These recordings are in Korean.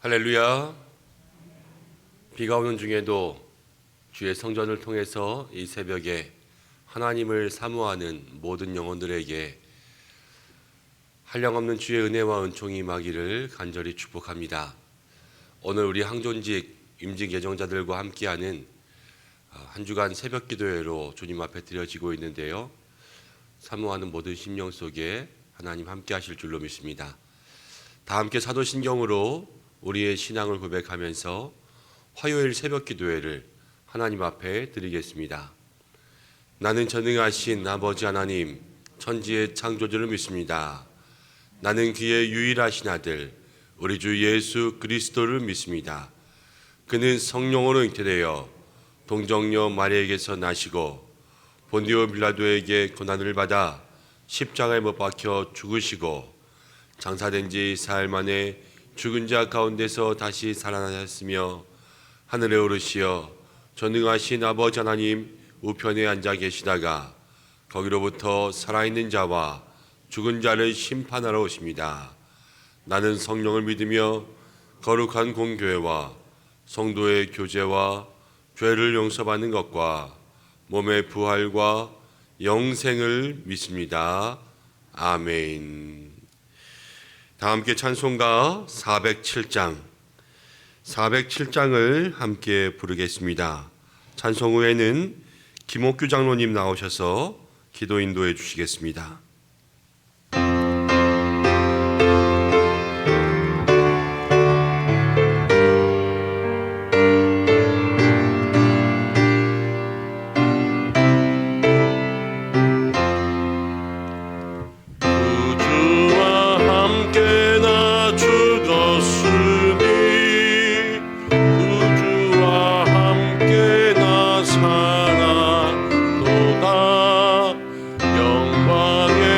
할렐루야. 비가 오는 중에도 주의 성전을 통해서 이 새벽에 하나님을 사모하는 모든 영혼들에게 한량없는 주의 은혜와 은총이 임하기를 간절히 축복합니다. 오늘 우리 항존직 임직 예정자들과 함께하는 한 주간 새벽 기도회로 주님 앞에 드려지고 있는데요. 사모하는 모든 심령 속에 하나님 함께 하실 줄로 믿습니다. 다 함께 사도신경으로 우리의 신앙을 고백하면서 화요일 새벽 기도회를 하나님 앞에 드리겠습니다. 나는 전능하신 아버지 하나님, 천지의 창조주를 믿습니다. 나는 그의 유일하신 아들, 우리 주 예수 그리스도를 믿습니다. 그는 성령으로 잉태되어 동정녀 마리아에게서 나시고 본디오 빌라도에게 고난을 받아 십자가에 못 박혀 죽으시고 장사된 지 사흘 만에 죽은 자 가운데서 다시 살아나셨으며 하늘에 오르시어 전능하신 아버지 하나님 우편에 앉아 계시다가 거기로부터 살아있는 자와 죽은 자를 심판하러 오십니다. 나는 성령을 믿으며 거룩한 공교회와 성도의 교제와 죄를 용서받는 것과 몸의 부활과 영생을 믿습니다. 아멘. 다 함께 찬송가 407장을 함께 부르겠습니다. 찬송 후에는 김옥규 장로님 나오셔서 기도 인도해 주시겠습니다. 영광의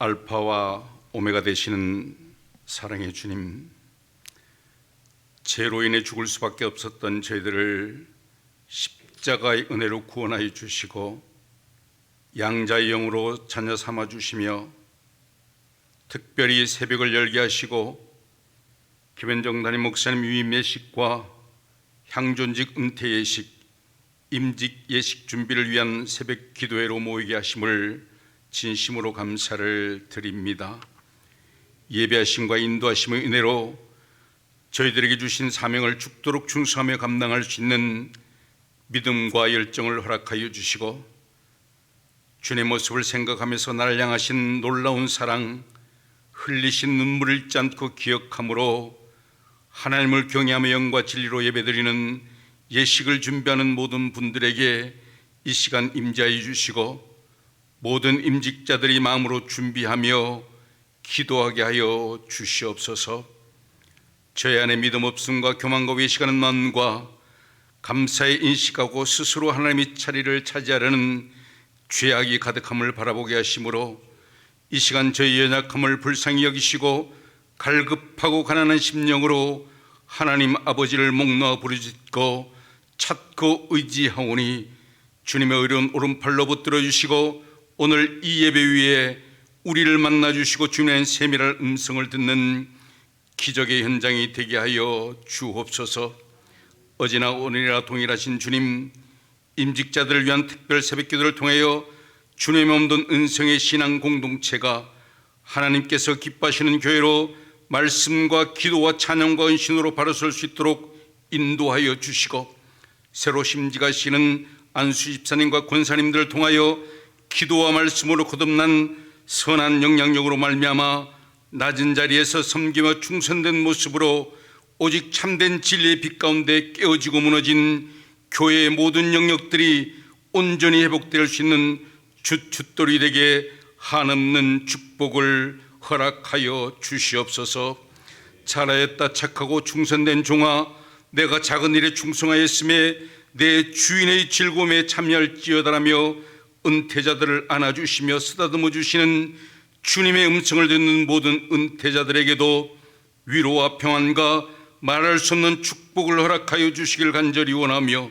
알파와 오메가 되시는 사랑의 주님, 죄로 인해 죽을 수밖에 없었던 저희들을 십자가의 은혜로 구원하여 주시고 양자의 영으로 자녀 삼아 주시며 특별히 새벽을 열게 하시고 김현정 담임 목사님 위임 예식과 향존직 은퇴 예식, 임직 예식 준비를 위한 새벽 기도회로 모이게 하심을 진심으로 감사를 드립니다. 예배하심과 인도하심의 은혜로 저희들에게 주신 사명을 죽도록 충성하며 감당할 수 있는 믿음과 열정을 허락하여 주시고 주님의 모습을 생각하면서 나를 향하신 놀라운 사랑, 흘리신 눈물을 잊지 않고 기억함으로 하나님을 경외하며 영과 진리로 예배드리는 예식을 준비하는 모든 분들에게 이 시간 임재하여 주시고 모든 임직자들이 마음으로 준비하며 기도하게 하여 주시옵소서. 저희 안에 믿음 없음과 교만과 외식하는 마음과 감사에 인식하고 스스로 하나님의 자리를 차지하려는 죄악이 가득함을 바라보게 하심으로 이 시간 저희 연약함을 불쌍히 여기시고 갈급하고 가난한 심령으로 하나님 아버지를 목 놓아 부르짖고 찾고 의지하오니 주님의 의로운 오른팔로 붙들어 주시고 오늘 이 예배 위에 우리를 만나 주시고 주님의 세밀한 음성을 듣는 기적의 현장이 되게 하여 주옵소서. 어제나 오늘이나 동일하신 주님, 임직자들을 위한 특별 새벽기도를 통하여 주님의 몸든 은성의 신앙 공동체가 하나님께서 기뻐하시는 교회로 말씀과 기도와 찬양과 은신으로 바로 설 수 있도록 인도하여 주시고 새로 심지가시는 안수 집사님과 권사님들을 통하여 기도와 말씀으로 거듭난 선한 영향력으로 말미암아 낮은 자리에서 섬기며 충성된 모습으로 오직 참된 진리의 빛 가운데 깨어지고 무너진 교회의 모든 영역들이 온전히 회복될 수 있는 주춧돌이 되게 한없는 축복을 허락하여 주시옵소서. 잘하였다 착하고 충성된 종아, 내가 작은 일에 충성하였음에 내 주인의 즐거움에 참여할지어다라며 은퇴자들을 안아주시며 쓰다듬어 주시는 주님의 음성을 듣는 모든 은퇴자들에게도 위로와 평안과 말할 수 없는 축복을 허락하여 주시길 간절히 원하며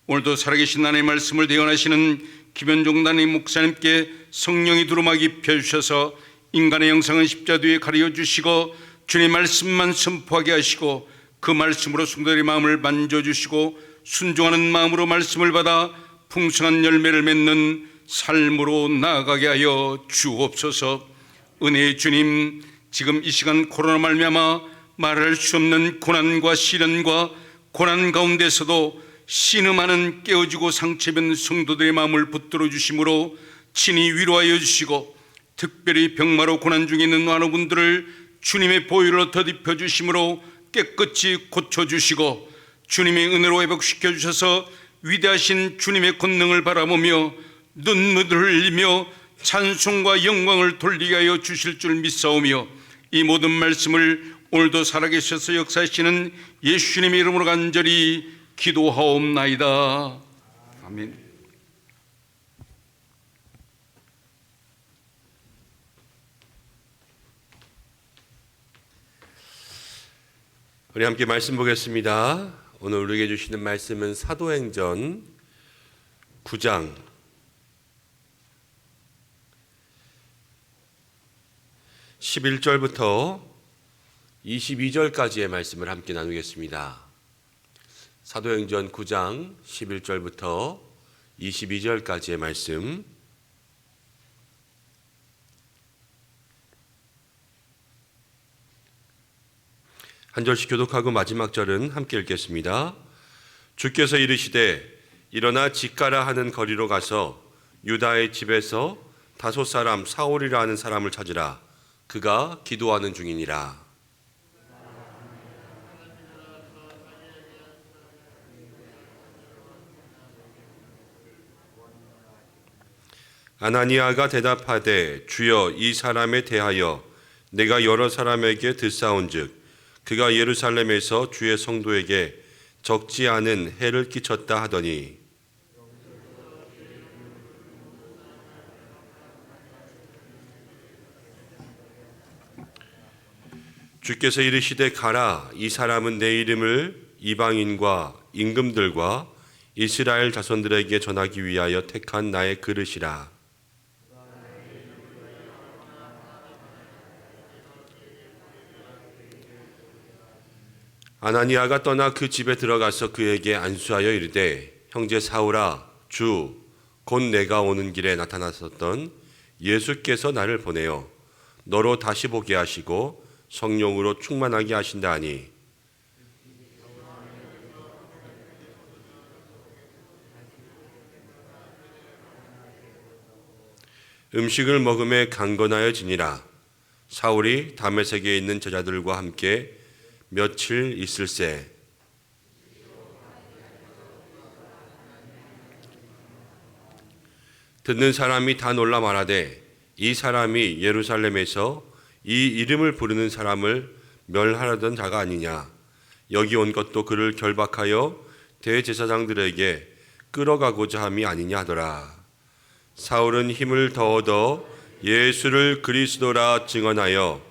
오늘도 살아계신 하나님의 말씀을 대언하시는 김현종 담임 목사님께 성령이 두루마기 펴주셔서 인간의 형상은 십자가 뒤에 가려 주시고 주님의 말씀만 선포하게 하시고 그 말씀으로 성도들의 마음을 만져주시고 순종하는 마음으로 말씀을 받아 풍성한 열매를 맺는 삶으로 나아가게 하여 주옵소서. 은혜의 주님, 지금 이 시간 코로나 말미암아 말할 수 없는 고난과 시련과 고난 가운데서도 신음하는 깨어지고 상처입은 성도들의 마음을 붙들어 주심으로 친히 위로하여 주시고 특별히 병마로 고난 중에 있는 많은 분들을 주님의 보혈로 더딥혀 주심으로 깨끗이 고쳐주시고 주님의 은혜로 회복시켜 주셔서 위대하신 주님의 권능을 바라보며 눈물을 흘리며 찬송과 영광을 돌리게 하여 주실 줄 믿사오며 이 모든 말씀을 오늘도 살아계셔서 역사하시는 예수님의 이름으로 간절히 기도하옵나이다. 아멘. 우리 함께 말씀 보겠습니다. 오늘 우리에게 주시는 말씀은 사도행전 9장 11절부터 22절까지의 말씀을 함께 나누겠습니다. 사도행전 9장 11절부터 22절까지의 말씀, 한 절씩 교독하고 마지막 절은 함께 읽겠습니다. 주께서 이르시되 일어나 직가라 하는 거리로 가서 유다의 집에서 다소 사람 사울이라 하는 사람을 찾으라. 그가 기도하는 중이니라. 아나니아가 대답하되 주여, 이 사람에 대하여 내가 여러 사람에게 듣사온즉 그가 예루살렘에서 주의 성도에게 적지 않은 해를 끼쳤다 하더니 주께서 이르시되 가라, 이 사람은 내 이름을 이방인과 임금들과 이스라엘 자손들에게 전하기 위하여 택한 나의 그릇이라. 아나니아가 떠나 그 집에 들어가서 그에게 안수하여 이르되, 형제 사울아, 주 곧 내가 오는 길에 나타나셨던 예수께서 나를 보내어 너로 다시 보게 하시고 성령으로 충만하게 하신다 하니, 음식을 먹음에 강건하여지니라. 사울이 다메섹에 있는 제자들과 함께 며칠 있을새 듣는 사람이 다 놀라 말하되, 이 사람이 예루살렘에서 이 이름을 부르는 사람을 멸하려던 자가 아니냐. 여기 온 것도 그를 결박하여 대제사장들에게 끌어가고자 함이 아니냐 하더라. 사울은 힘을 더 얻어 예수를 그리스도라 증언하여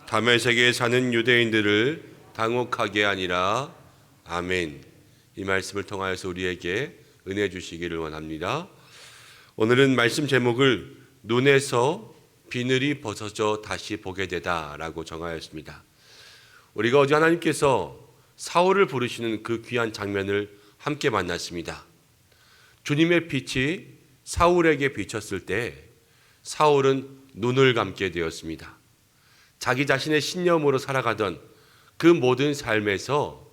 다메섹에 사는 유대인들을 당혹하게 하니라. 아멘. 이 말씀을 통하여서 우리에게 은혜 주시기를 원합니다. 오늘은 말씀 제목을 눈에서 비늘이 벗어져 다시 보게 되다라고 정하였습니다. 우리가 어제 하나님께서 사울을 부르시는 그 귀한 장면을 함께 만났습니다. 주님의 빛이 사울에게 비쳤을 때 사울은 눈을 감게 되었습니다. 자기 자신의 신념으로 살아가던 그 모든 삶에서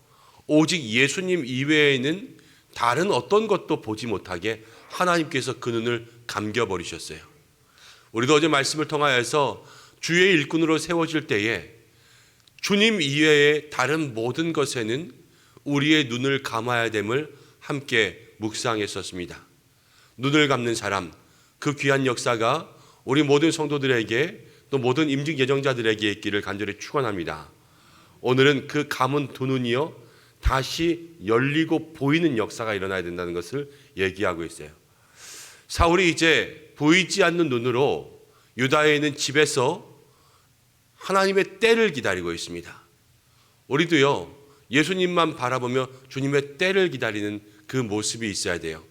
오직 예수님 이외에는 다른 어떤 것도 보지 못하게 하나님께서 그 눈을 감겨버리셨어요. 우리도 어제 말씀을 통하여서 주의 일꾼으로 세워질 때에 주님 이외의 다른 모든 것에는 우리의 눈을 감아야 됨을 함께 묵상했었습니다. 눈을 감는 사람, 그 귀한 역사가 우리 모든 성도들에게 또 모든 임직 예정자들에게 있기를 간절히 축원합니다. 오늘은 그 감은 두 눈이요 다시 열리고 보이는 역사가 일어나야 된다는 것을 얘기하고 있어요. 사울이 이제 보이지 않는 눈으로 유다에 있는 집에서 하나님의 때를 기다리고 있습니다. 우리도요 예수님만 바라보며 주님의 때를 기다리는 그 모습이 있어야 돼요.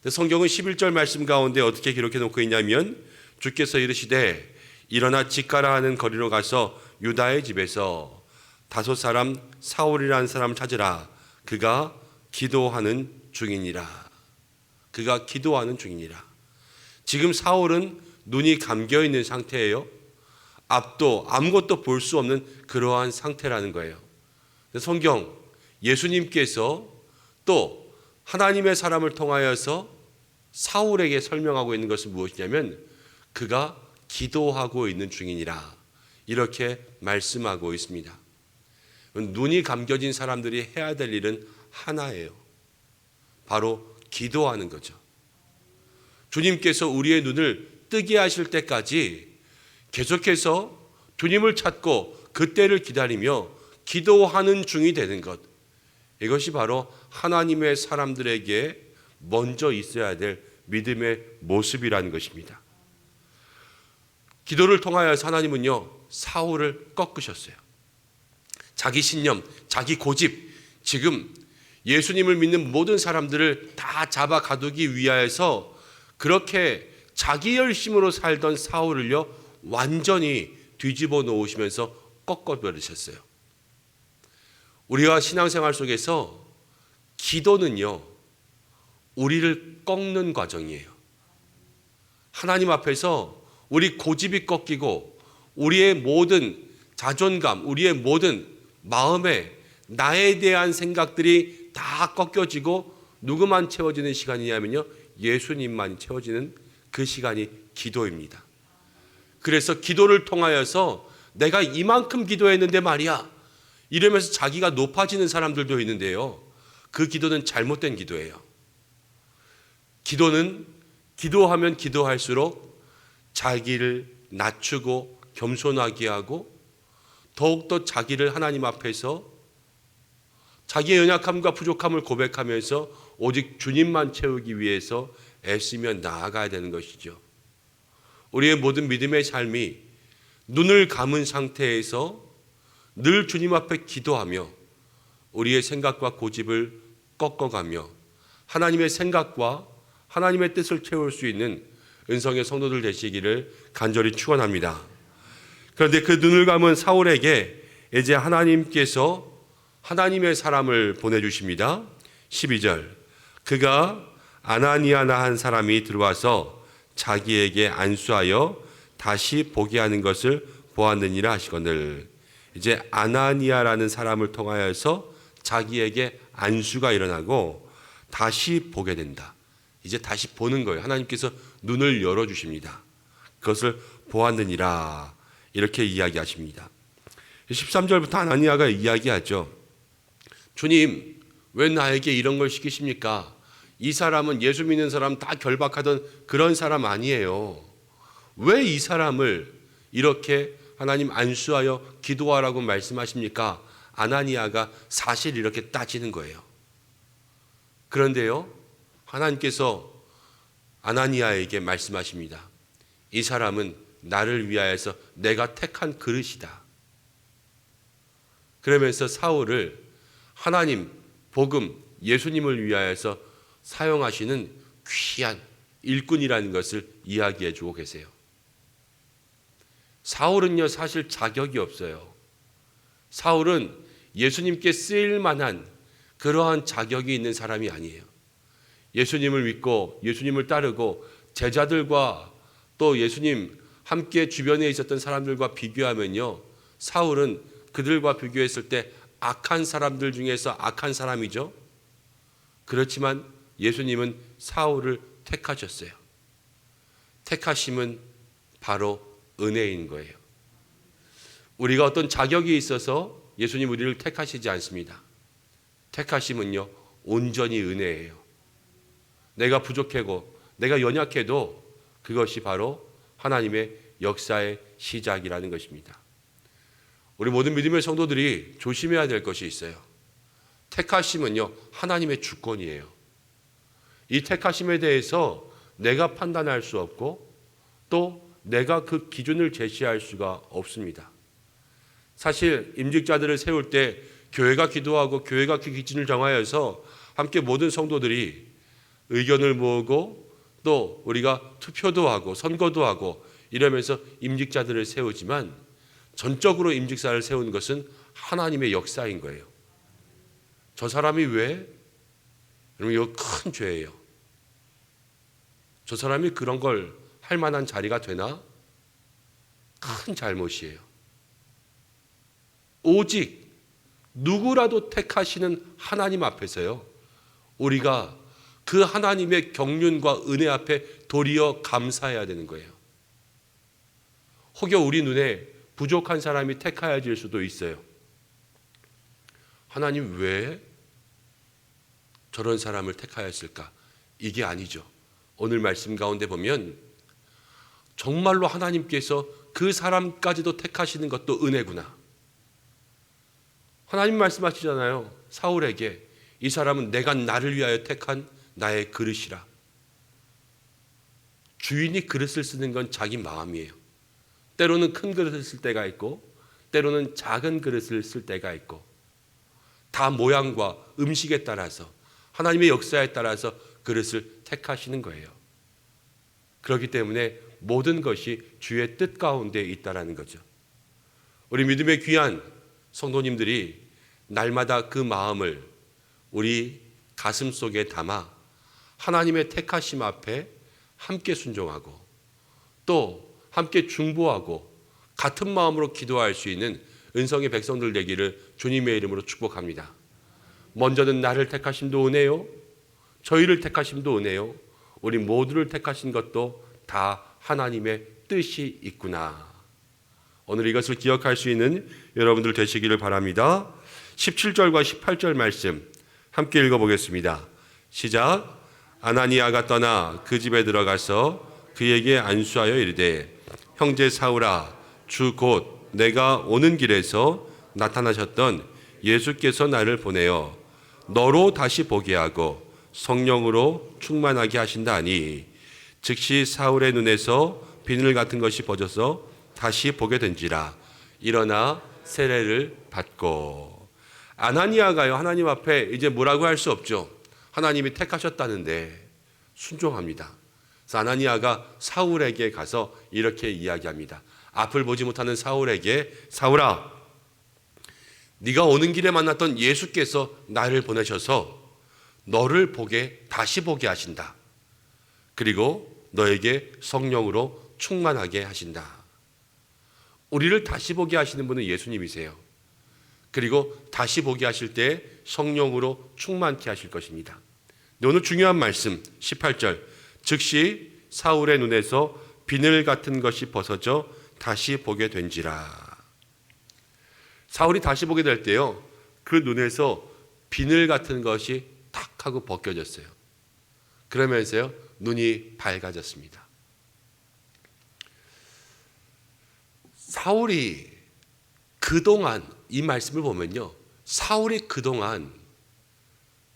성경은 11절 말씀 가운데 어떻게 기록해 놓고 있냐면, 주께서 이르시되 일어나 직가라 하는 거리로 가서 유다의 집에서 다섯 사람 사울이라는 사람 찾으라. 그가 기도하는 중이니라. 그가 기도하는 중이니라. 지금 사울은 눈이 감겨 있는 상태예요. 앞도 아무것도 볼 수 없는 그러한 상태라는 거예요. 성경 예수님께서 또 하나님의 사람을 통하여서 사울에게 설명하고 있는 것은 무엇이냐면, 그가 기도하고 있는 중이니라, 이렇게 말씀하고 있습니다. 눈이 감겨진 사람들이 해야 될 일은 하나예요. 바로 기도하는 거죠. 주님께서 우리의 눈을 뜨게 하실 때까지 계속해서 주님을 찾고 그때를 기다리며 기도하는 중이 되는 것, 이것이 바로 하나님의 사람들에게 먼저 있어야 될 믿음의 모습이라는 것입니다. 기도를 통하여서 하나님은요 사울을 꺾으셨어요. 자기 신념, 자기 고집, 지금 예수님을 믿는 모든 사람들을 다 잡아 가두기 위하여서 그렇게 자기 열심으로 살던 사울을요 완전히 뒤집어 놓으시면서 꺾어버리셨어요. 우리가 신앙생활 속에서 기도는요 우리를 꺾는 과정이에요. 하나님 앞에서 우리 고집이 꺾이고 우리의 모든 자존감, 우리의 모든 마음에 나에 대한 생각들이 다 꺾여지고 누구만 채워지는 시간이냐면요 예수님만 채워지는 그 시간이 기도입니다. 그래서 기도를 통하여서 내가 이만큼 기도했는데 말이야 이러면서 자기가 높아지는 사람들도 있는데요, 그 기도는 잘못된 기도예요. 기도는 기도하면 기도할수록 자기를 낮추고 겸손하게 하고 더욱더 자기를 하나님 앞에서 자기의 연약함과 부족함을 고백하면서 오직 주님만 채우기 위해서 애쓰며 나아가야 되는 것이죠. 우리의 모든 믿음의 삶이 눈을 감은 상태에서 늘 주님 앞에 기도하며 우리의 생각과 고집을 꺾어가며 하나님의 생각과 하나님의 뜻을 채울 수 있는 은성의 성도들 되시기를 간절히 축원합니다. 그런데 그 눈을 감은 사울에게 이제 하나님께서 하나님의 사람을 보내주십니다. 12절, 그가 아나니아나 한 사람이 들어와서 자기에게 안수하여 다시 보게 하는 것을 보았느니라 하시거늘. 이제 아나니아라는 사람을 통하여서 자기에게 안수가 일어나고 다시 보게 된다. 이제 다시 보는 거예요. 하나님께서 눈을 열어주십니다. 그것을 보았느니라 이렇게 이야기하십니다. 13절부터 아나니아가 이야기하죠. 주님, 왜 나에게 이런 걸 시키십니까? 이 사람은 예수 믿는 사람 다 결박하던 그런 사람 아니에요. 왜 이 사람을 이렇게 하나님 안수하여 기도하라고 말씀하십니까? 아나니아가 사실 이렇게 따지는 거예요. 그런데요, 하나님께서 아나니아에게 말씀하십니다. 이 사람은 나를 위하여서 내가 택한 그릇이다. 그러면서 사울을 하나님, 복음, 예수님을 위하여서 사용하시는 귀한 일꾼이라는 것을 이야기해 주고 계세요. 사울은요, 사실 자격이 없어요. 사울은 예수님께 쓰일 만한 그러한 자격이 있는 사람이 아니에요. 예수님을 믿고 예수님을 따르고 제자들과 또 예수님 함께 주변에 있었던 사람들과 비교하면요, 사울은 그들과 비교했을 때 악한 사람들 중에서 악한 사람이죠. 그렇지만 예수님은 사울을 택하셨어요. 택하심은 바로 은혜인 거예요. 우리가 어떤 자격이 있어서 예수님 우리를 택하시지 않습니다. 택하심은요, 온전히 은혜예요. 내가 부족하고 내가 연약해도 그것이 바로 하나님의 역사의 시작이라는 것입니다. 우리 모든 믿음의 성도들이 조심해야 될 것이 있어요. 택하심은요, 하나님의 주권이에요. 이 택하심에 대해서 내가 판단할 수 없고 또 내가 그 기준을 제시할 수가 없습니다. 사실 임직자들을 세울 때 교회가 기도하고 교회가 그 기준을 정하여서 함께 모든 성도들이 의견을 모으고 또 우리가 투표도 하고 선거도 하고 이러면서 임직자들을 세우지만 전적으로 임직사를 세우는 것은 하나님의 역사인 거예요. 저 사람이 왜? 여러분, 이거 큰 죄예요. 저 사람이 그런 걸 할 만한 자리가 되나? 큰 잘못이에요. 오직 누구라도 택하시는 하나님 앞에서요, 우리가 그 하나님의 경륜과 은혜 앞에 도리어 감사해야 되는 거예요. 혹여 우리 눈에 부족한 사람이 택하여질 수도 있어요. 하나님 왜 저런 사람을 택하였을까? 이게 아니죠. 오늘 말씀 가운데 보면 정말로 하나님께서 그 사람까지도 택하시는 것도 은혜구나. 하나님 말씀하시잖아요. 사울에게 이 사람은 내가 나를 위하여 택한 나의 그릇이라. 주인이 그릇을 쓰는 건 자기 마음이에요. 때로는 큰 그릇을 쓸 때가 있고 때로는 작은 그릇을 쓸 때가 있고 다 모양과 음식에 따라서 하나님의 역사에 따라서 그릇을 택하시는 거예요. 그렇기 때문에 모든 것이 주의 뜻 가운데 있다라는 거죠. 우리 믿음의 귀한 성도님들이 날마다 그 마음을 우리 가슴 속에 담아 하나님의 택하심 앞에 함께 순종하고 또 함께 중보하고 같은 마음으로 기도할 수 있는 은성의 백성들 되기를 주님의 이름으로 축복합니다. 먼저는 나를 택하심도 은혜요, 저희를 택하심도 은혜요, 우리 모두를 택하신 것도 다 하나님의 뜻이 있구나. 오늘 이것을 기억할 수 있는 여러분들 되시기를 바랍니다. 17절과 18절 말씀 함께 읽어보겠습니다. 시작. 아나니아가 떠나 그 집에 들어가서 그에게 안수하여 이르되 형제 사울아, 주 곧 내가 오는 길에서 나타나셨던 예수께서 나를 보내어 너로 다시 보게 하고 성령으로 충만하게 하신다 하니 즉시 사울의 눈에서 비늘 같은 것이 벗어서 다시 보게 된지라. 일어나 세례를 받고. 아나니아가요, 하나님 앞에 이제 뭐라고 할 수 없죠. 하나님이 택하셨다는데 순종합니다. 그래서 아나니아가 사울에게 가서 이렇게 이야기합니다. 앞을 보지 못하는 사울에게, 사울아, 네가 오는 길에 만났던 예수께서 나를 보내셔서 너를 다시 보게 하신다. 그리고 너에게 성령으로 충만하게 하신다. 우리를 다시 보게 하시는 분은 예수님이세요. 그리고 다시 보게 하실 때 성령으로 충만케 하실 것입니다. 오늘 중요한 말씀 18절, 즉시 사울의 눈에서 비늘 같은 것이 벗어져 다시 보게 된지라. 사울이 다시 보게 될 때요, 그 눈에서 비늘 같은 것이 탁 하고 벗겨졌어요. 그러면서요, 눈이 밝아졌습니다. 사울이 그동안, 이 말씀을 보면요, 사울이 그동안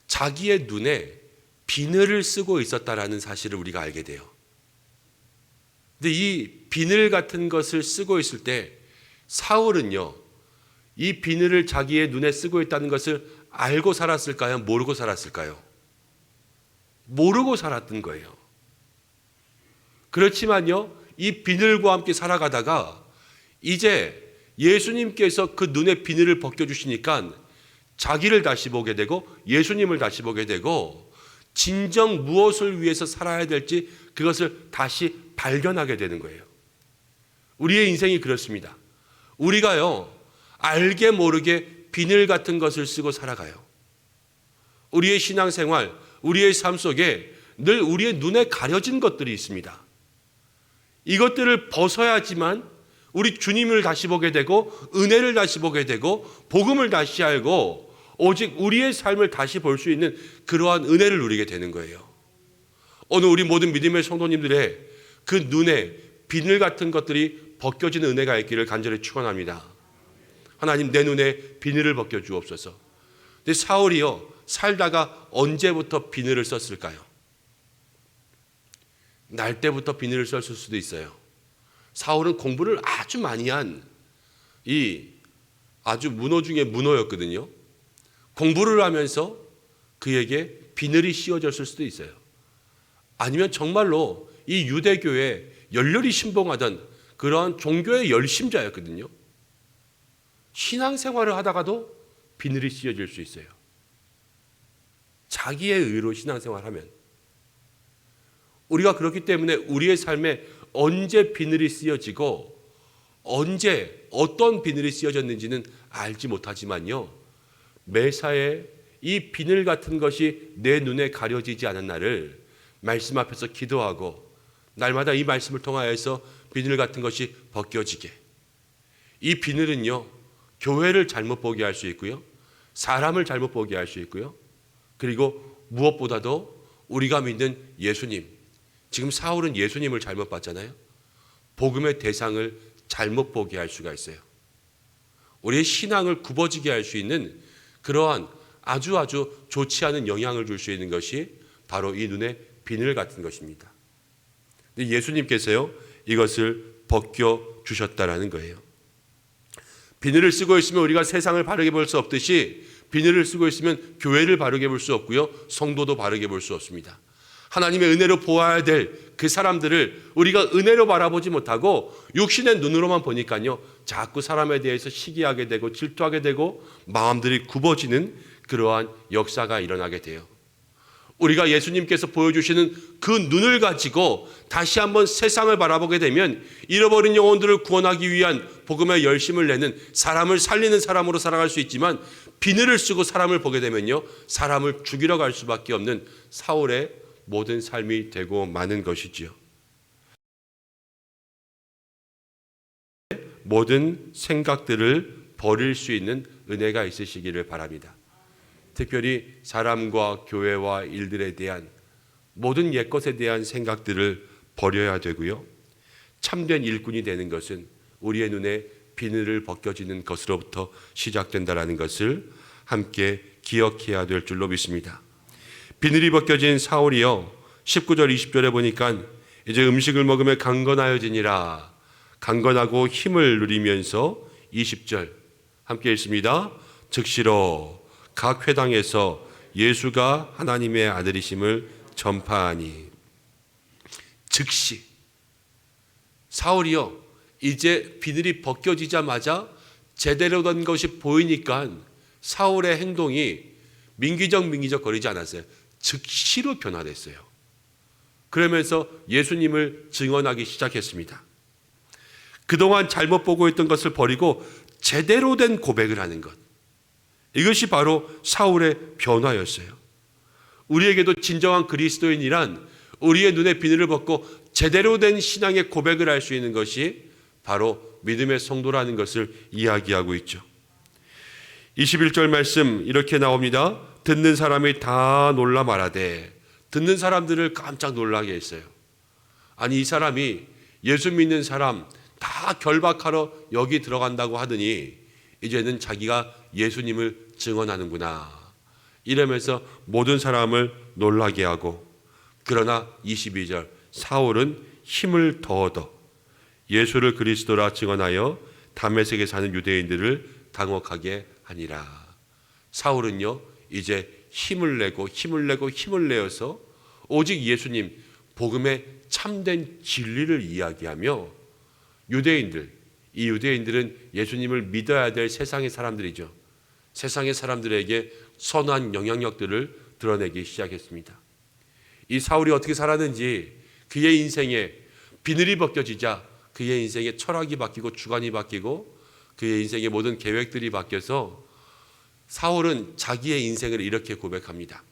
자기의 눈에 비늘을 쓰고 있었다라는 사실을 우리가 알게 돼요. 근데 이 비늘 같은 것을 쓰고 있을 때 사울은요, 이 비늘을 자기의 눈에 쓰고 있다는 것을 알고 살았을까요? 모르고 살았을까요? 모르고 살았던 거예요. 그렇지만요, 이 비늘과 함께 살아가다가 이제 예수님께서 그 눈의 비늘을 벗겨주시니까 자기를 다시 보게 되고 예수님을 다시 보게 되고 진정 무엇을 위해서 살아야 될지 그것을 다시 발견하게 되는 거예요. 우리의 인생이 그렇습니다. 우리가요, 알게 모르게 비늘 같은 것을 쓰고 살아가요. 우리의 신앙생활, 우리의 삶 속에 늘 우리의 눈에 가려진 것들이 있습니다. 이것들을 벗어야지만 우리 주님을 다시 보게 되고 은혜를 다시 보게 되고 복음을 다시 알고 오직 우리의 삶을 다시 볼 수 있는 그러한 은혜를 누리게 되는 거예요. 오늘 우리 모든 믿음의 성도님들의 그 눈에 비늘 같은 것들이 벗겨지는 은혜가 있기를 간절히 축원합니다. 하나님, 내 눈에 비늘을 벗겨 주옵소서. 근데 사울이요, 살다가 언제부터 비늘을 썼을까요? 날 때부터 비늘을 썼을 수도 있어요. 사울은 공부를 아주 많이 한 아주 문호 중에 문호였거든요. 공부를 하면서 그에게 비늘이 씌워졌을 수도 있어요. 아니면 정말로 이 유대교에 열렬히 신봉하던 그러한 종교의 열심자였거든요. 신앙생활을 하다가도 비늘이 씌워질 수 있어요. 자기의 의로 신앙생활하면. 우리가 그렇기 때문에 우리의 삶에 언제 비늘이 씌워지고 언제 어떤 비늘이 씌워졌는지는 알지 못하지만요, 매사에 이 비늘 같은 것이 내 눈에 가려지지 않은 날을 말씀 앞에서 기도하고 날마다 이 말씀을 통하여서 비늘 같은 것이 벗겨지게. 이 비늘은요, 교회를 잘못 보게 할 수 있고요, 사람을 잘못 보게 할 수 있고요, 그리고 무엇보다도 우리가 믿는 예수님, 지금 사울은 예수님을 잘못 봤잖아요. 복음의 대상을 잘못 보게 할 수가 있어요. 우리의 신앙을 굽어지게 할 수 있는 그러한 아주 좋지 않은 영향을 줄 수 있는 것이 바로 이 눈의 비늘 같은 것입니다. 근데 예수님께서요, 이것을 벗겨 주셨다라는 거예요. 비늘을 쓰고 있으면 우리가 세상을 바르게 볼 수 없듯이 비늘을 쓰고 있으면 교회를 바르게 볼 수 없고요, 성도도 바르게 볼 수 없습니다. 하나님의 은혜로 보아야 될 그 사람들을 우리가 은혜로 바라보지 못하고 육신의 눈으로만 보니까요, 자꾸 사람에 대해서 시기하게 되고 질투하게 되고 마음들이 굽어지는 그러한 역사가 일어나게 돼요. 우리가 예수님께서 보여주시는 그 눈을 가지고 다시 한번 세상을 바라보게 되면 잃어버린 영혼들을 구원하기 위한 복음의 열심을 내는 사람을 살리는 사람으로 살아갈 수 있지만, 비늘을 쓰고 사람을 보게 되면요, 사람을 죽이러 갈 수밖에 없는 사울의 모든 삶이 되고 마는 것이지요. 모든 생각들을 버릴 수 있는 은혜가 있으시기를 바랍니다. 특별히 사람과 교회와 일들에 대한 모든 옛것에 대한 생각들을 버려야 되고요, 참된 일꾼이 되는 것은 우리의 눈에 비늘을 벗겨지는 것으로부터 시작된다라는 것을 함께 기억해야 될 줄로 믿습니다. 비늘이 벗겨진 사울이요, 19절 20절에 보니까 이제 음식을 먹으며 강건하여지니라. 강건하고 힘을 누리면서 20절 함께 읽습니다. 즉시로 각 회당에서 예수가 하나님의 아들이심을 전파하니. 즉시 사울이요, 이제 비늘이 벗겨지자마자 제대로 된 것이 보이니까 사울의 행동이 민기적 거리지 않았어요. 즉시로 변화됐어요. 그러면서 예수님을 증언하기 시작했습니다. 그동안 잘못 보고 있던 것을 버리고 제대로 된 고백을 하는 것, 이것이 바로 사울의 변화였어요. 우리에게도 진정한 그리스도인이란 우리의 눈에 비늘을 벗고 제대로 된 신앙의 고백을 할 수 있는 것이 바로 믿음의 성도라는 것을 이야기하고 있죠. 21절 말씀 이렇게 나옵니다. 듣는 사람이 다 놀라 말하되. 듣는 사람들을 깜짝 놀라게 했어요. 아니, 이 사람이 예수 믿는 사람 다 결박하러 여기 들어간다고 하더니 이제는 자기가 예수님을 증언하는구나, 이러면서 모든 사람을 놀라게 하고. 그러나 22절, 사울은 힘을 더 얻어 예수를 그리스도라 증언하여 다메섹에 사는 유대인들을 당혹하게 하니라. 사울은요, 이제 힘을 내어서 오직 예수님 복음의 참된 진리를 이야기하며 이 유대인들은 예수님을 믿어야 될 세상의 사람들이죠. 세상의 사람들에게 선한 영향력들을 드러내기 시작했습니다. 이 사울이 어떻게 살았는지, 그의 인생에 비늘이 벗겨지자 그의 인생의 철학이 바뀌고 주관이 바뀌고 그의 인생의 모든 계획들이 바뀌어서 사울은 자기의 인생을 이렇게 고백합니다.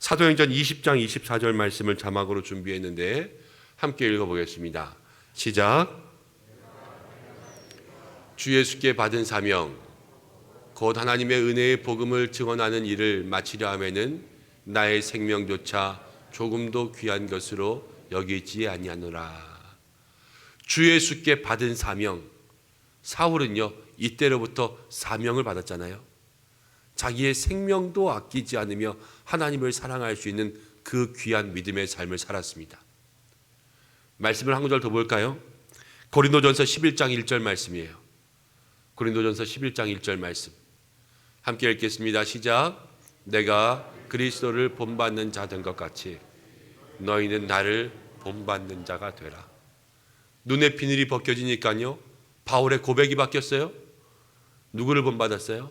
사도행전 20장 24절 말씀을 자막으로 준비했는데 함께 읽어보겠습니다. 시작. 주 예수께 받은 사명, 곧 하나님의 은혜의 복음을 증언하는 일을 마치려 하면은 나의 생명조차 조금도 귀한 것으로 여기지 아니하노라. 주 예수께 받은 사명. 사울은요, 이때로부터 사명을 받았잖아요. 자기의 생명도 아끼지 않으며 하나님을 사랑할 수 있는 그 귀한 믿음의 삶을 살았습니다. 말씀을 한 구절 더 볼까요? 고린도전서 11장 1절 말씀이에요. 고린도전서 11장 1절 말씀 함께 읽겠습니다. 시작. 내가 그리스도를 본받는 자 된 것 같이 너희는 나를 본받는 자가 되라. 눈의 비늘이 벗겨지니까요, 바울의 고백이 바뀌었어요. 누구를 본받았어요?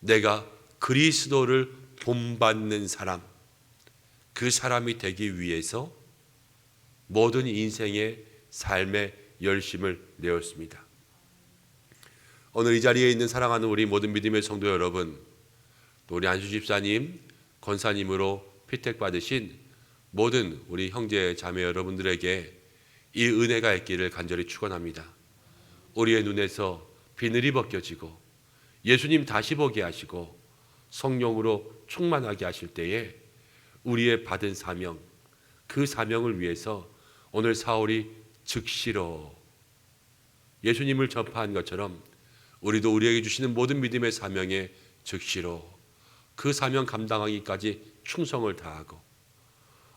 내가 그리스도를 본받는 사람, 그 사람이 되기 위해서 모든 인생의 삶의 열심을 내었습니다. 오늘 이 자리에 있는 사랑하는 우리 모든 믿음의 성도 여러분, 또 우리 안수 집사님, 권사님으로 피택받으신 모든 우리 형제 자매 여러분들에게 이 은혜가 있기를 간절히 축원합니다. 우리의 눈에서 비늘이 벗겨지고 예수님 다시 보게 하시고 성령으로 충만하게 하실 때에 우리의 받은 사명, 그 사명을 위해서 오늘 사울이 즉시로 예수님을 전파한 것처럼 우리도 우리에게 주시는 모든 믿음의 사명에 즉시로 그 사명 감당하기까지 충성을 다하고,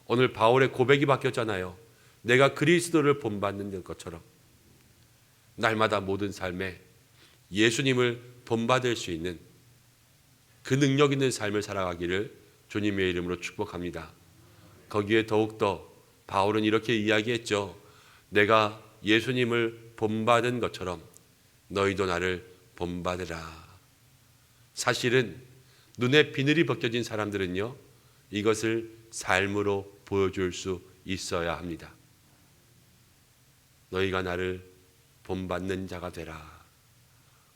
오늘 바울의 고백이 바뀌었잖아요. 내가 그리스도를 본받는 것처럼 날마다 모든 삶에 예수님을 본받을 수 있는 그 능력 있는 삶을 살아가기를 주님의 이름으로 축복합니다. 거기에 더욱더 바울은 이렇게 이야기했죠. 내가 예수님을 본받은 것처럼 너희도 나를 본받으라. 사실은 눈에 비늘이 벗겨진 사람들은요, 이것을 삶으로 보여줄 수 있어야 합니다. 너희가 나를 본받는 자가 되라.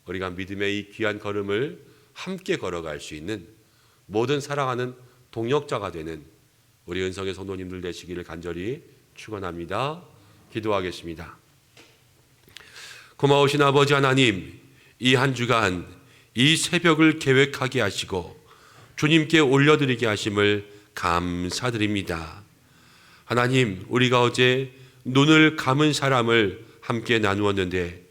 우리가 믿음의 이 귀한 걸음을 함께 걸어갈 수 있는 모든 사랑하는 동역자가 되는 우리 은성의 성도님들 되시기를 간절히 축원합니다. 기도하겠습니다. 고마우신 아버지 하나님, 이 한 주간 이 새벽을 계획하게 하시고 주님께 올려드리게 하심을 감사드립니다. 하나님, 우리가 어제 눈을 감은 사람을 함께 나누었는데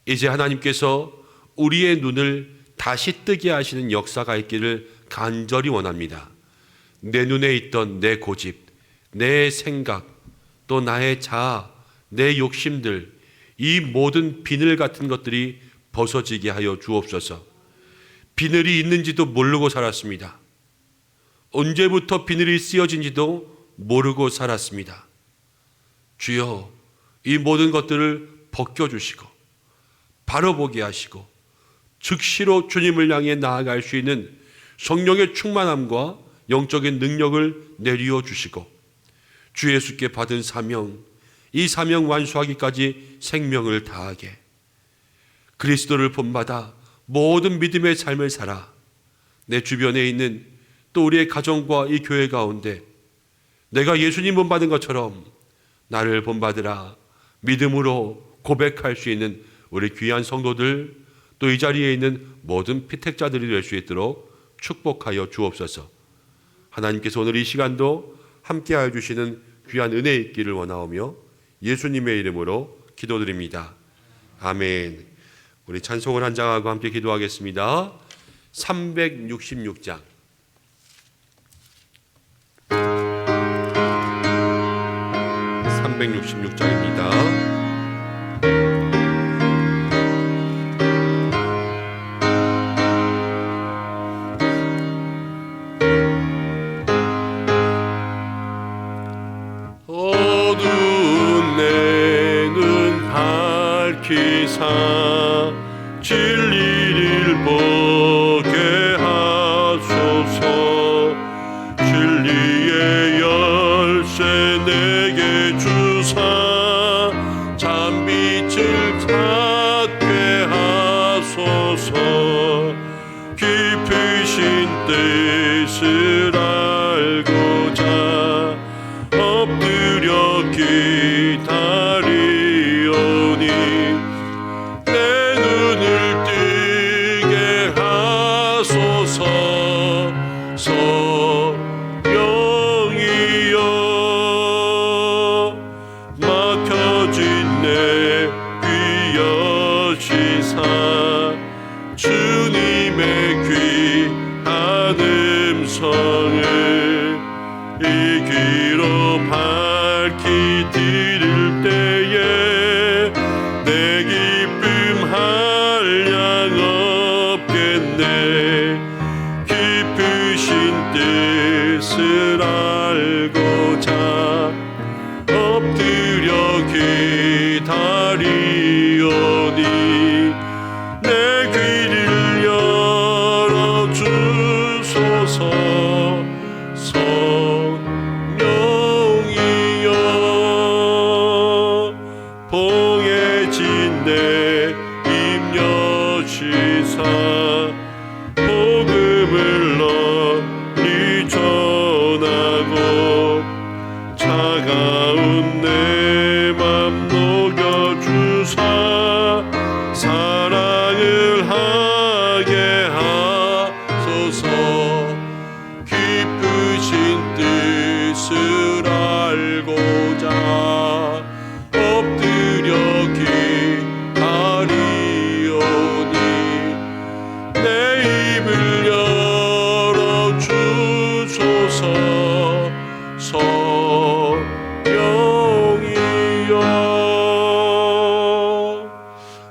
이제 하나님께서 우리의 눈을 다시 뜨게 하시는 역사가 있기를 간절히 원합니다. 내 눈에 있던 내 고집, 내 생각, 또 나의 자아, 내 욕심들, 이 모든 비늘 같은 것들이 벗어지게 하여 주옵소서. 비늘이 있는지도 모르고 살았습니다. 언제부터 비늘이 쓰여진지도 모르고 살았습니다. 주여, 이 모든 것들을 벗겨주시고 바로 보게 하시고 즉시로 주님을 향해 나아갈 수 있는 성령의 충만함과 영적인 능력을 내리어 주시고 주 예수께 받은 사명, 이 사명 완수하기까지 생명을 다하게 그리스도를 본받아 모든 믿음의 삶을 살아 내 주변에 있는 또 우리의 가정과 이 교회 가운데 내가 예수님 본받은 것처럼 나를 본받으라 믿음으로 고백할 수 있는 우리 귀한 성도들, 또 이 자리에 있는 모든 피택자들이 될 수 있도록 축복하여 주옵소서. 하나님께서 오늘 이 시간도 함께하여 주시는 귀한 은혜 있기를 원하오며 예수님의 이름으로 기도드립니다. 아멘. 우리 찬송을 한 장하고 함께 기도하겠습니다. 366장. 366장입니다. 진리를 보게 하소서. 진리의 열쇠 내게 주사 참빛을 찾게 하소서. 깊으신 뜻을 알고자 엎드려 기다리오니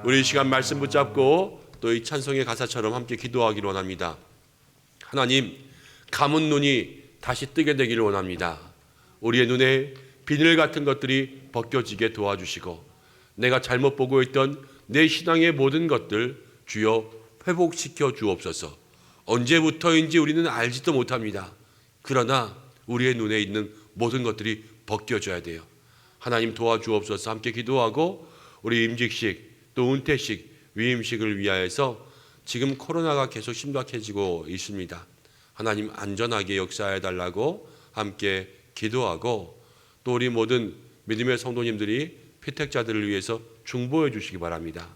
우리 이 시간 말씀 붙잡고 또 이 찬송의 가사처럼 함께 기도하기를 원합니다. 하나님, 감은 눈이 다시 뜨게 되기를 원합니다. 우리의 눈에 비늘 같은 것들이 벗겨지게 도와주시고 내가 잘못 보고 있던 내 신앙의 모든 것들 주여 회복시켜 주옵소서. 언제부터인지 우리는 알지도 못합니다. 그러나 우리의 눈에 있는 모든 것들이 벗겨져야 돼요. 하나님 도와주옵소서. 함께 기도하고 우리 임직식 또 은퇴식 위임식을 위하여서 지금 코로나가 계속 심각해지고 있습니다. 하나님 안전하게 역사해 달라고 함께 기도하고 또 우리 모든 믿음의 성도님들이 피택자들을 위해서 중보해 주시기 바랍니다.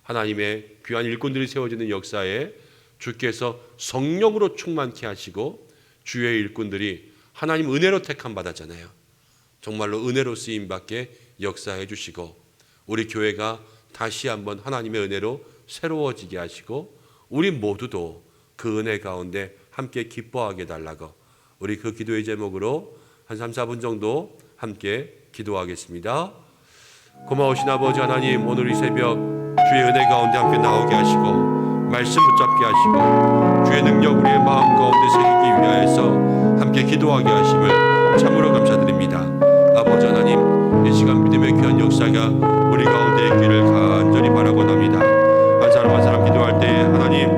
하나님의 귀한 일꾼들이 세워지는 역사에 주께서 성령으로 충만케 하시고 주의 일꾼들이 하나님 은혜로 택함 받았잖아요. 정말로 은혜로 쓰임받게 역사해 주시고 우리 교회가 다시 한번 하나님의 은혜로 새로워지게 하시고 우리 모두도 그 은혜 가운데 함께 기뻐하게 해달라고 우리 그 기도의 제목으로 한 3, 4분 정도 함께 기도하겠습니다. 고마우신 아버지 하나님, 오늘 이 새벽 주의 은혜 가운데 함께 나오게 하시고 말씀 붙잡게 하시고 주의 능력 우리의 마음 가운데 새기기 위하여서 함께 기도하게 하심을 참으로 감사드립니다. 아버지 하나님, 이 시간 믿음의 귀한 역사가 우리 가운데 있기를 간절히 바라곤 합니다. 한 사람 한 사람 기도할 때 하나님,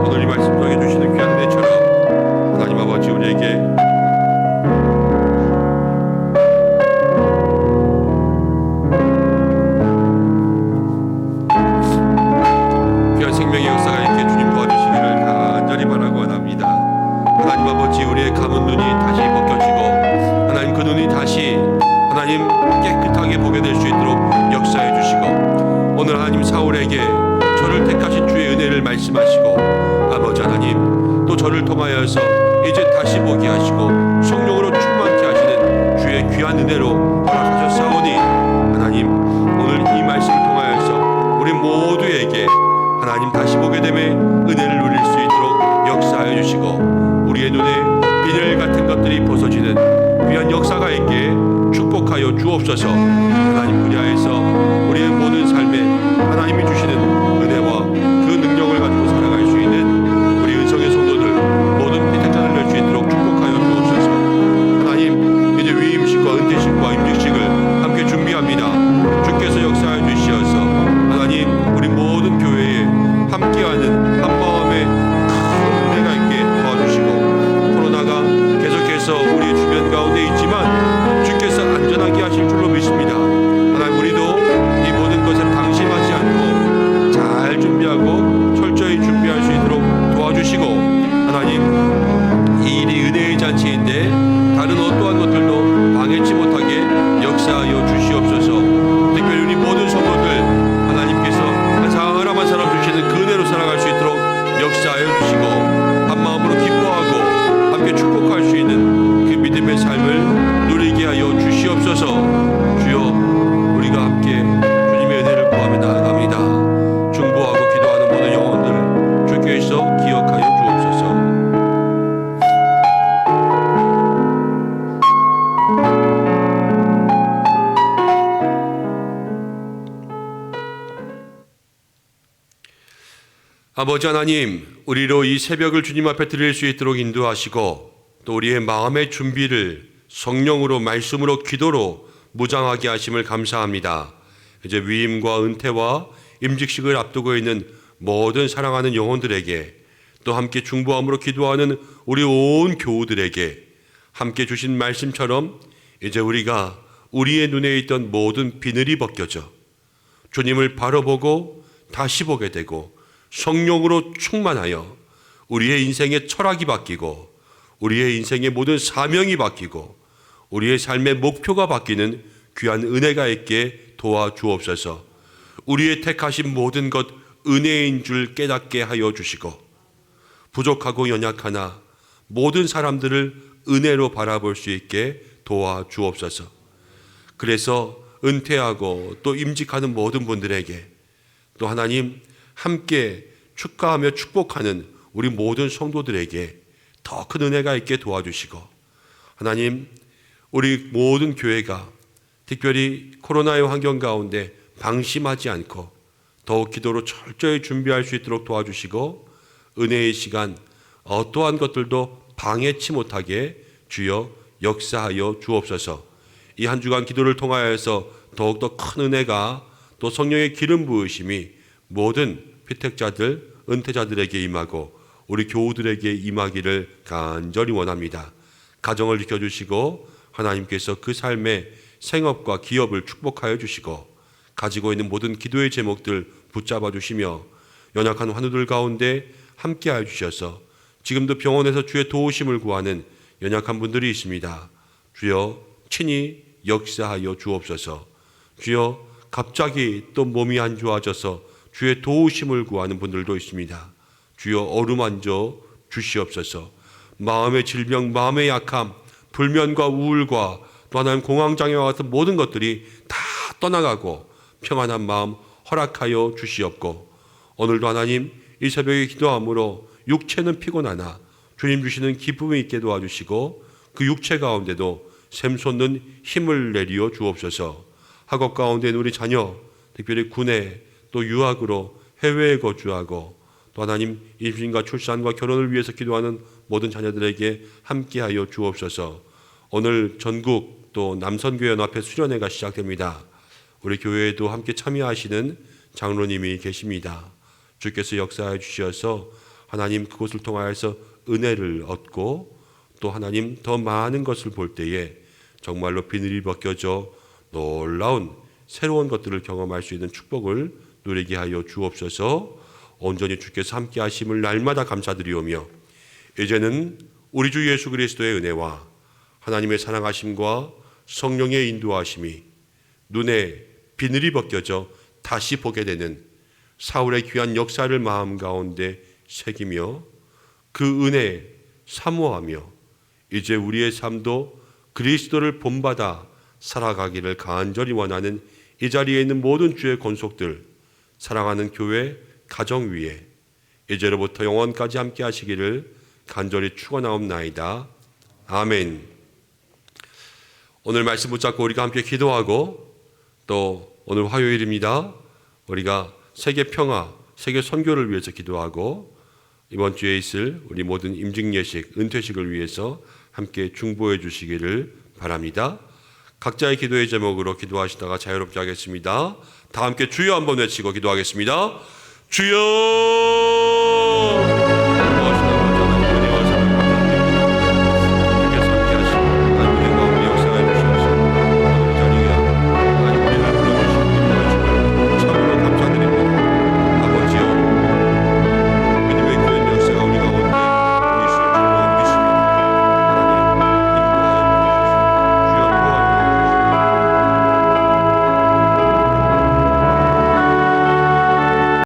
오늘 이 말씀 통해 주시는 귀한 은혜처럼 하나님 아버지 우리에게 생명의 역사가 있게 주님 도와주시기를 간절히 바라고 원합니다. 하나님 아버지 우리의 감은 눈이 다시 벗겨지고 하나님 그 눈이 다시 하나님 깨끗하게 보게 될 수 있도록 역사해 주시고 오늘 하나님 사울에게 저를 택하신 주의 은혜를 말씀하시고 아버지 하나님 또 저를 통하여서 이제 다시 보게 하시고 성령으로 충만케 하시는 주의 귀한 은혜로 허락하셨사오니 하나님 오늘 이 말씀을 통하여서 우리 모두에게 하나님 다시 보게 됨에 은혜를 누릴 수 있도록 역사하여 주시고 우리의 눈에 비늘 같은 것들이 벗어지는 귀한 역사가 있게 축복하여 주옵소서. 하나님 그리하여서 우리의 모든 삶에 하나님이 주시는 은혜와 그 능력을 가지고 살아갈 수 있는 우리 은성의 성도들 모든 피택자를 낼 수 있도록 축복하여 주옵소서. 하나님 이제 위임식과 은퇴식과 임직식을 함께 준비합니다. 주께서 역사하여 주시어서 하나님 우리 모든 교회에 함께하는 한마음의 큰 은혜가 있게 도와주시고 코로나가 계속해서 우리 주변 가운데 있지만 주께서 안전하게 하실 줄로 믿습니다. 하나님 우리도 이 모든 것을 방심하지 않고 잘 준비하고 철저히 준비할 수 있도록 도와주시고 하나님 이 일이 은혜의 잔치인데 다른 어떠한 것들도 방해치 못하게 역사하여 주시옵소서. 특별히 우리 모든 성도들 하나님께서 한 사람 한 사람 주시는 그 은혜로 살아갈 수 있도록 역사하여 주시고 한 마음으로 기뻐하고 함께 축복할 수 있는 그 믿음의 삶을 누리게 하여 주시옵소서. 주여 우리가 함께 주님의 은혜를 구하며 나아갑니다. 중보하고 기도하는 모든 영혼들 주께서 기억하여 주옵소서. 아버지 하나님, 우리로 이 새벽을 주님 앞에 드릴 수 있도록 인도하시고 또 우리의 마음의 준비를 성령으로 말씀으로 기도로 무장하게 하심을 감사합니다. 이제 위임과 은퇴와 임직식을 앞두고 있는 모든 사랑하는 영혼들에게 또 함께 중보함으로 기도하는 우리 온 교우들에게 함께 주신 말씀처럼 이제 우리가 우리의 눈에 있던 모든 비늘이 벗겨져 주님을 바로 보고 다시 보게 되고 성령으로 충만하여 우리의 인생의 철학이 바뀌고 우리의 인생의 모든 사명이 바뀌고 우리의 삶의 목표가 바뀌는 귀한 은혜가 있게 도와주옵소서. 우리의 택하신 모든 것 은혜인 줄 깨닫게 하여 주시고 부족하고 연약하나 모든 사람들을 은혜로 바라볼 수 있게 도와주옵소서. 그래서 은퇴하고 또 임직하는 모든 분들에게 또 하나님 함께 축하하며 축복하는 우리 모든 성도들에게 더 큰 은혜가 있게 도와주시고 하나님 우리 모든 교회가 특별히 코로나의 환경 가운데 방심하지 않고 더욱 기도로 철저히 준비할 수 있도록 도와주시고 은혜의 시간 어떠한 것들도 방해치 못하게 주여 역사하여 주옵소서. 이 한 주간 기도를 통하여서 더욱더 큰 은혜가 또 성령의 기름 부으심이 모든 피택자들, 은퇴자들에게 임하고 우리 교우들에게 임하기를 간절히 원합니다. 가정을 지켜주시고 하나님께서 그 삶의 생업과 기업을 축복하여 주시고 가지고 있는 모든 기도의 제목들 붙잡아 주시며 연약한 환우들 가운데 함께하여 주셔서 지금도 병원에서 주의 도우심을 구하는 연약한 분들이 있습니다. 주여 친히 역사하여 주옵소서. 주여 갑자기 또 몸이 안 좋아져서 주의 도우심을 구하는 분들도 있습니다. 주여 어루만져 주시옵소서. 마음의 질병, 마음의 약함, 불면과 우울과 또 하나님 공황장애와 같은 모든 것들이 다 떠나가고 평안한 마음 허락하여 주시옵고 오늘도 하나님 이 새벽에 기도함으로 육체는 피곤하나 주님 주시는 기쁨이 있게 도와주시고 그 육체 가운데도 샘솟는 힘을 내리어 주옵소서. 학업 가운데 있는 우리 자녀, 특별히 군에 또 유학으로 해외에 거주하고 또 하나님 임신과 출산과 결혼을 위해서 기도하는 모든 자녀들에게 함께하여 주옵소서. 오늘 전국 또 남선교연합회 수련회가 시작됩니다. 우리 교회에도 함께 참여하시는 장로님이 계십니다. 주께서 역사해 주셔서 하나님 그곳을 통하여서 은혜를 얻고 또 하나님 더 많은 것을 볼 때에 정말로 비늘이 벗겨져 놀라운 새로운 것들을 경험할 수 있는 축복을 누리게 하여 주옵소서. 온전히 주께서 함께 하심을 날마다 감사드리오며 이제는 우리 주 예수 그리스도의 은혜와 하나님의 사랑하심과 성령의 인도하심이 눈에 비늘이 벗겨져 다시 보게 되는 사울의 귀한 역사를 마음 가운데 새기며 그 은혜 사모하며 이제 우리의 삶도 그리스도를 본받아 살아가기를 간절히 원하는 이 자리에 있는 모든 주의 권속들, 사랑하는 교회 가정 위에 이제로부터 영원까지 함께 하시기를 간절히 축원하옵나이다. 아멘. 오늘 말씀 붙잡고 우리가 함께 기도하고 또 오늘 화요일입니다. 우리가 세계 평화, 세계 선교를 위해서 기도하고 이번 주에 있을 우리 모든 임직예식, 은퇴식을 위해서 함께 중보해 주시기를 바랍니다. 각자의 기도의 제목으로 기도하시다가 자유롭게 하겠습니다. 다 함께 주여 한번 외치고 기도하겠습니다. 주여!